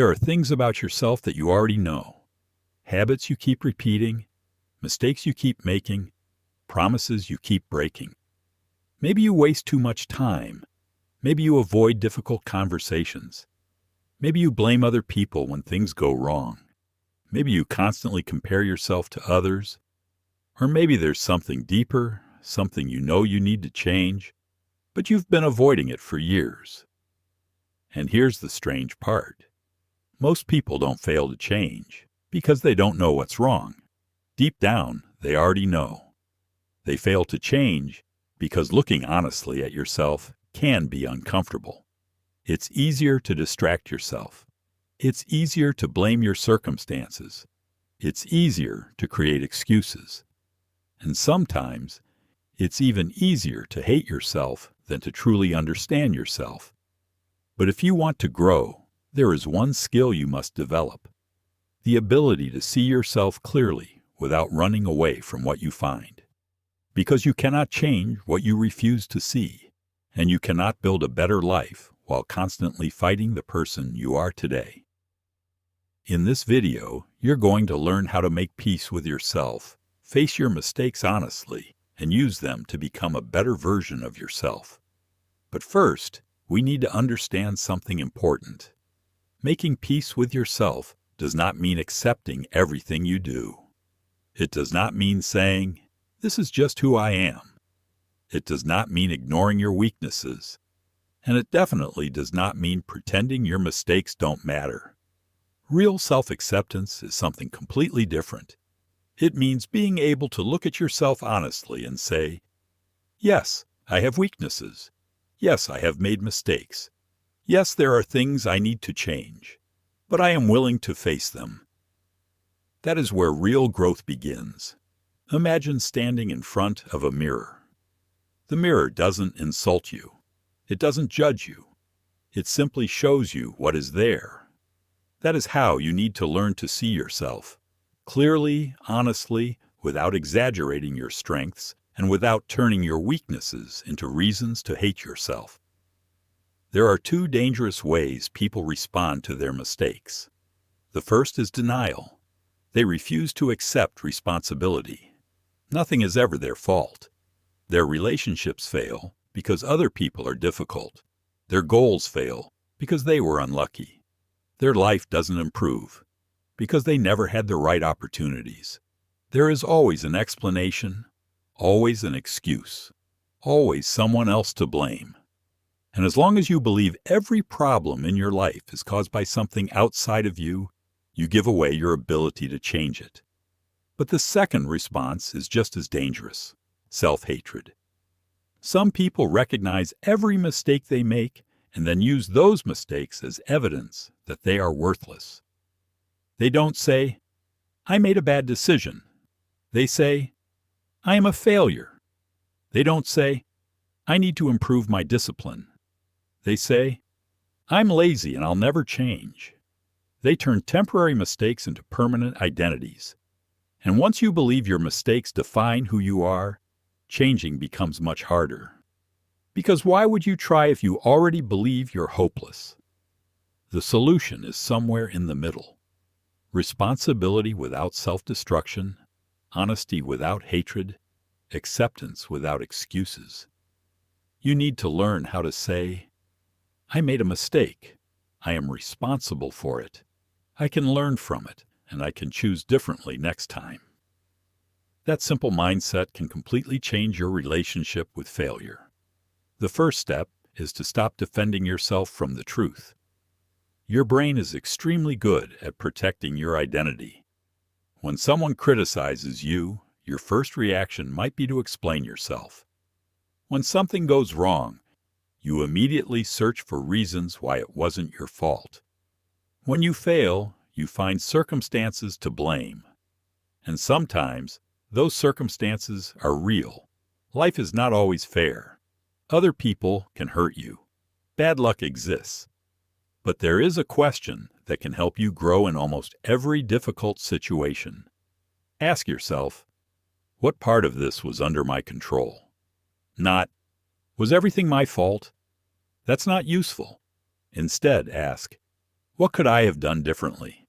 There are things about yourself that you already know. Habits you keep repeating, mistakes you keep making, promises you keep breaking. Maybe you waste too much time. Maybe you avoid difficult conversations. Maybe you blame other people when things go wrong. Maybe you constantly compare yourself to others. Or maybe there's something deeper, something you know you need to change, but you've been avoiding it for years. And here's the strange part. Most people don't fail to change because they don't know what's wrong. Deep down, they already know. They fail to change because looking honestly at yourself can be uncomfortable. It's easier to distract yourself. It's easier to blame your circumstances. It's easier to create excuses. And sometimes, it's even easier to hate yourself than to truly understand yourself. But if you want to grow, there is one skill you must develop: the ability to see yourself clearly without running away from what you find. Because you cannot change what you refuse to see, and you cannot build a better life while constantly fighting the person you are today. In this video, you're going to learn how to make peace with yourself, face your mistakes honestly, and use them to become a better version of yourself. But first, we need to understand something important. Making peace with yourself does not mean accepting everything you do. It does not mean saying, "This is just who I am." It does not mean ignoring your weaknesses. And it definitely does not mean pretending your mistakes don't matter. Real self-acceptance is something completely different. It means being able to look at yourself honestly and say, "Yes, I have weaknesses. Yes, I have made mistakes. Yes, there are things I need to change, but I am willing to face them." That is where real growth begins. Imagine standing in front of a mirror. The mirror doesn't insult you. It doesn't judge you. It simply shows you what is there. That is how you need to learn to see yourself, clearly, honestly, without exaggerating your strengths and without turning your weaknesses into reasons to hate yourself. There are two dangerous ways people respond to their mistakes. The first is denial. They refuse to accept responsibility. Nothing is ever their fault. Their relationships fail because other people are difficult. Their goals fail because they were unlucky. Their life doesn't improve because they never had the right opportunities. There is always an explanation, always an excuse, always someone else to blame. And as long as you believe every problem in your life is caused by something outside of you, you give away your ability to change it. But the second response is just as dangerous: self-hatred. Some people recognize every mistake they make and then use those mistakes as evidence that they are worthless. They don't say, "I made a bad decision." They say, "I am a failure." They don't say, "I need to improve my discipline." They say, "I'm lazy and I'll never change." They turn temporary mistakes into permanent identities. And once you believe your mistakes define who you are, changing becomes much harder. Because why would you try if you already believe you're hopeless? The solution is somewhere in the middle. Responsibility without self-destruction, honesty without hatred, acceptance without excuses. You need to learn how to say, "I made a mistake. I am responsible for it. I can learn from it, and I can choose differently next time." That simple mindset can completely change your relationship with failure. The first step is to stop defending yourself from the truth. Your brain is extremely good at protecting your identity. When someone criticizes you, your first reaction might be to explain yourself. When something goes wrong, you immediately search for reasons why it wasn't your fault. When you fail, you find circumstances to blame. And sometimes, those circumstances are real. Life is not always fair. Other people can hurt you. Bad luck exists. But there is a question that can help you grow in almost every difficult situation. Ask yourself, what part of this was under my control? Not, was everything my fault? That's not useful. Instead, ask, What could I have done differently?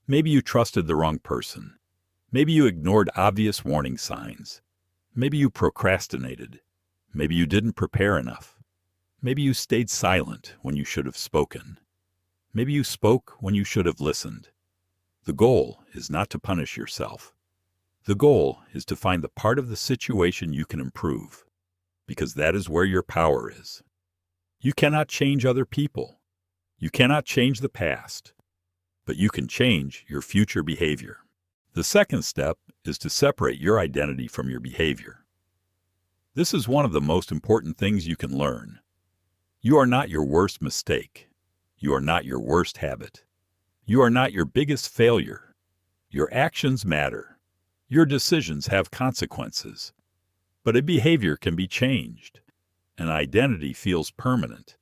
Maybe you trusted the wrong person. Maybe you ignored obvious warning signs. Maybe you procrastinated. Maybe you didn't prepare enough. Maybe you stayed silent when you should have spoken. Maybe you spoke when you should have listened. The goal is not to punish yourself. The goal is to find the part of the situation you can improve, because that is where your power is. You cannot change other people. You cannot change the past, but you can change your future behavior. The second step is to separate your identity from your behavior. This is one of the most important things you can learn. You are not your worst mistake. You are not your worst habit. You are not your biggest failure. Your actions matter. Your decisions have consequences. But a behavior can be changed. An identity feels permanent.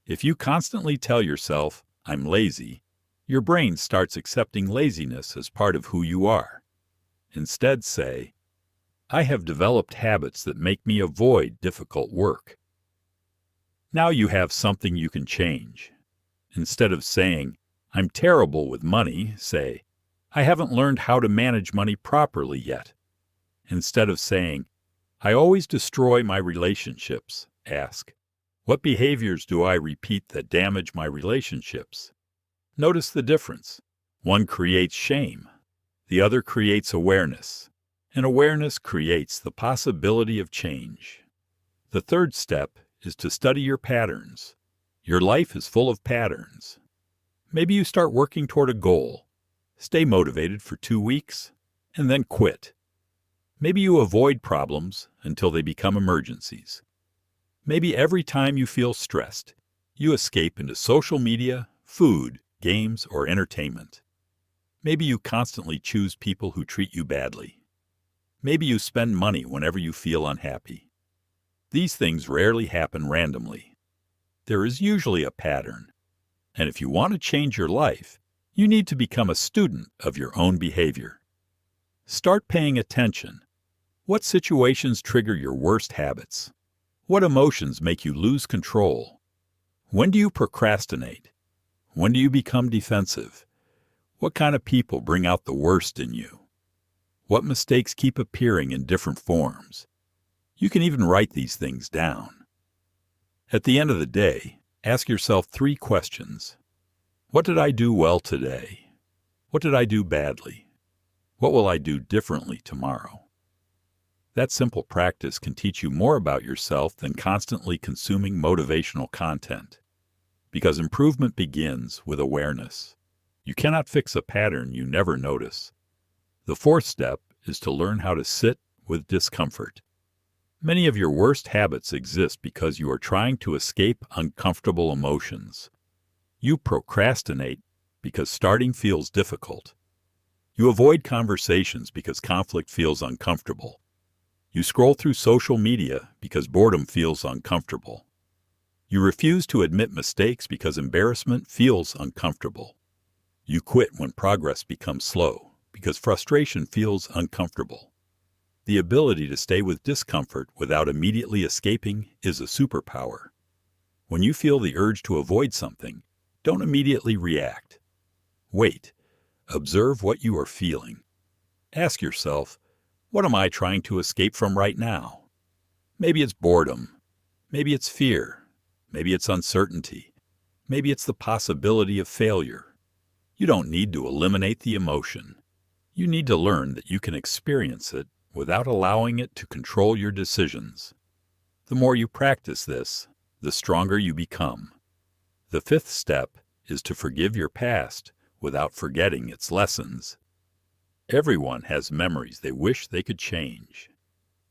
If you constantly tell yourself, "I'm lazy," your brain starts accepting laziness as part of who you are. Instead, say, "I have developed habits that make me avoid difficult work." Now you have something you can change. Instead of saying, "I'm terrible with money," say, "I haven't learned how to manage money properly yet." Instead of saying, "I always destroy my relationships," ask, "What behaviors do I repeat that damage my relationships?" Notice the difference. One creates shame. The other creates awareness. And awareness creates the possibility of change. The third step is to study your patterns. Your life is full of patterns. Maybe you start working toward a goal, stay motivated for 2 weeks, and then quit. Maybe you avoid problems until they become emergencies. Maybe every time you feel stressed, you escape into social media, food, games, or entertainment. Maybe you constantly choose people who treat you badly. Maybe you spend money whenever you feel unhappy. These things rarely happen randomly. There is usually a pattern. And if you want to change your life, you need to become a student of your own behavior. Start paying attention. What situations trigger your worst habits? What emotions make you lose control? When do you procrastinate? When do you become defensive? What kind of people bring out the worst in you? What mistakes keep appearing in different forms? You can even write these things down. At the end of the day, ask yourself 3 questions. What did I do well today? What did I do badly? What will I do differently tomorrow? That simple practice can teach you more about yourself than constantly consuming motivational content. Because improvement begins with awareness. You cannot fix a pattern you never notice. The fourth step is to learn how to sit with discomfort. Many of your worst habits exist because you are trying to escape uncomfortable emotions. You procrastinate because starting feels difficult. You avoid conversations because conflict feels uncomfortable. You scroll through social media because boredom feels uncomfortable. You refuse to admit mistakes because embarrassment feels uncomfortable. You quit when progress becomes slow because frustration feels uncomfortable. The ability to stay with discomfort without immediately escaping is a superpower. When you feel the urge to avoid something, don't immediately react. Wait. Observe what you are feeling. Ask yourself, what am I trying to escape from right now? Maybe it's boredom. Maybe it's fear. Maybe it's uncertainty. Maybe it's the possibility of failure. You don't need to eliminate the emotion. You need to learn that you can experience it without allowing it to control your decisions. The more you practice this, the stronger you become. The fifth step is to forgive your past without forgetting its lessons. Everyone has memories they wish they could change,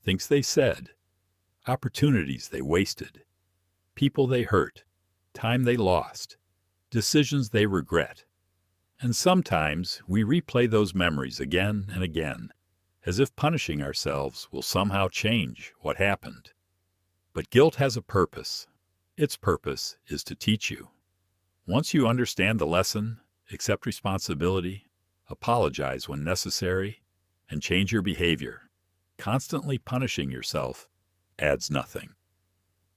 things they said, opportunities they wasted, people they hurt, time they lost, decisions they regret. And sometimes we replay those memories again and again, as if punishing ourselves will somehow change what happened. But guilt has a purpose. Its purpose is to teach you. Once you understand the lesson, accept responsibility, apologize when necessary, and change your behavior. Constantly punishing yourself adds nothing.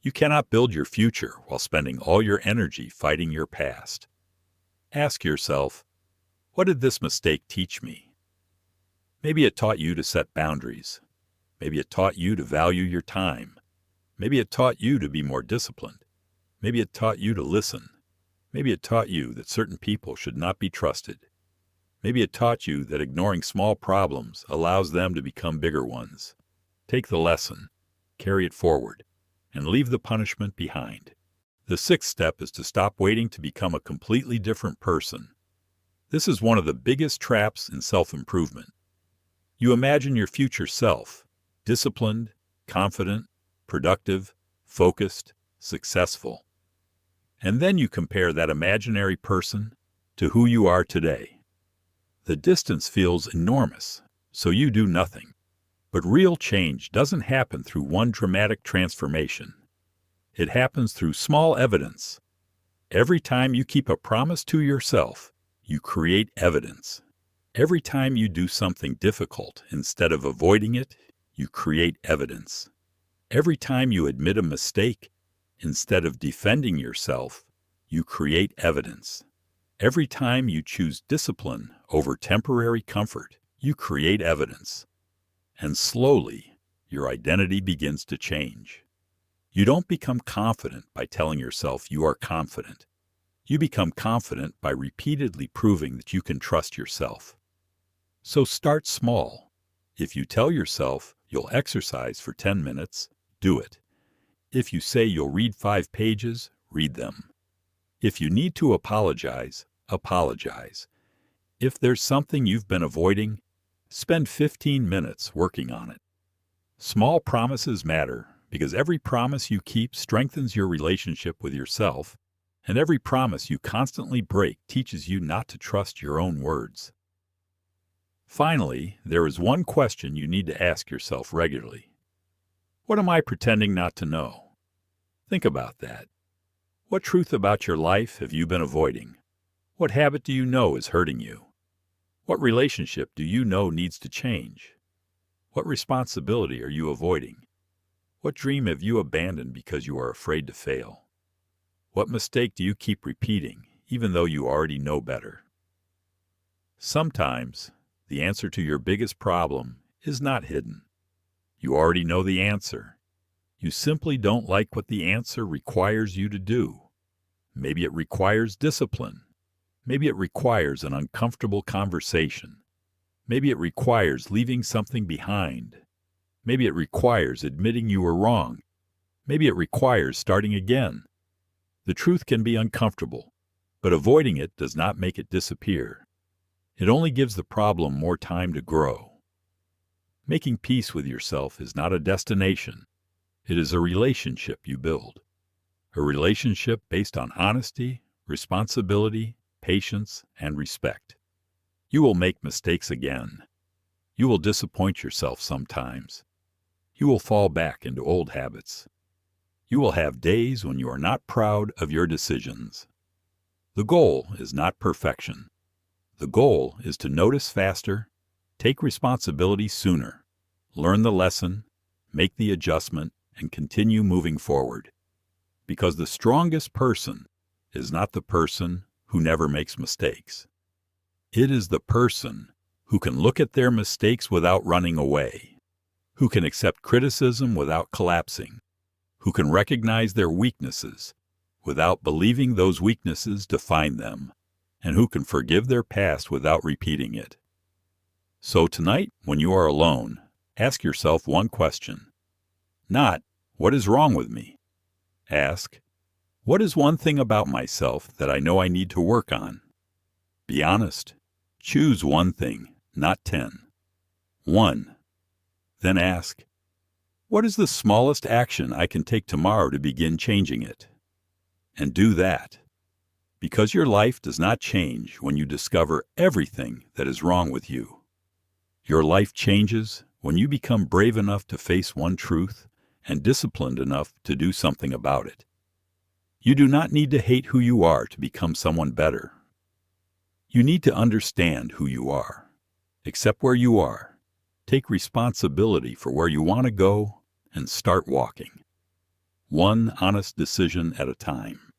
You cannot build your future while spending all your energy fighting your past. Ask yourself, what did this mistake teach me? Maybe it taught you to set boundaries. Maybe it taught you to value your time. Maybe it taught you to be more disciplined. Maybe it taught you to listen. Maybe it taught you that certain people should not be trusted. Maybe it taught you that ignoring small problems allows them to become bigger ones. Take the lesson, carry it forward, and leave the punishment behind. The sixth step is to stop waiting to become a completely different person. This is one of the biggest traps in self-improvement. You imagine your future self, disciplined, confident, productive, focused, successful. And then you compare that imaginary person to who you are today. The distance feels enormous, so you do nothing. But real change doesn't happen through one dramatic transformation. It happens through small evidence. Every time you keep a promise to yourself, you create evidence. Every time you do something difficult instead of avoiding it, you create evidence. Every time you admit a mistake instead of defending yourself, you create evidence. Every time you choose discipline over temporary comfort, you create evidence. And slowly, your identity begins to change. You don't become confident by telling yourself you are confident. You become confident by repeatedly proving that you can trust yourself. So start small. If you tell yourself you'll exercise for 10 minutes, do it. If you say you'll read 5 pages, read them. If you need to apologize, apologize. If there's something you've been avoiding, spend 15 minutes working on it. Small promises matter because every promise you keep strengthens your relationship with yourself, and every promise you constantly break teaches you not to trust your own words. Finally, there is one question you need to ask yourself regularly. What am I pretending not to know? Think about that. What truth about your life have you been avoiding? What habit do you know is hurting you? What relationship do you know needs to change? What responsibility are you avoiding? What dream have you abandoned because you are afraid to fail? What mistake do you keep repeating, even though you already know better? Sometimes, the answer to your biggest problem is not hidden. You already know the answer. You simply don't like what the answer requires you to do. Maybe it requires discipline. Maybe it requires an uncomfortable conversation. Maybe it requires leaving something behind. Maybe it requires admitting you were wrong. Maybe it requires starting again. The truth can be uncomfortable, but avoiding it does not make it disappear. It only gives the problem more time to grow. Making peace with yourself is not a destination. It is a relationship you build. A relationship based on honesty, responsibility, patience, and respect. You will make mistakes again. You will disappoint yourself sometimes. You will fall back into old habits. You will have days when you are not proud of your decisions. The goal is not perfection. The goal is to notice faster, take responsibility sooner, learn the lesson, make the adjustment, and continue moving forward. Because the strongest person is not the person who never makes mistakes. It is the person who can look at their mistakes without running away, who can accept criticism without collapsing, who can recognize their weaknesses without believing those weaknesses define them, and who can forgive their past without repeating it. So tonight, when you are alone, ask yourself one question. Not, what is wrong with me? Ask, what is one thing about myself that I know I need to work on? Be honest. Choose one thing, not 10. 1. Then ask, what is the smallest action I can take tomorrow to begin changing it? And do that. Because your life does not change when you discover everything that is wrong with you. Your life changes when you become brave enough to face one truth and disciplined enough to do something about it. You do not need to hate who you are to become someone better. You need to understand who you are. Accept where you are. Take responsibility for where you want to go and start walking. One honest decision at a time.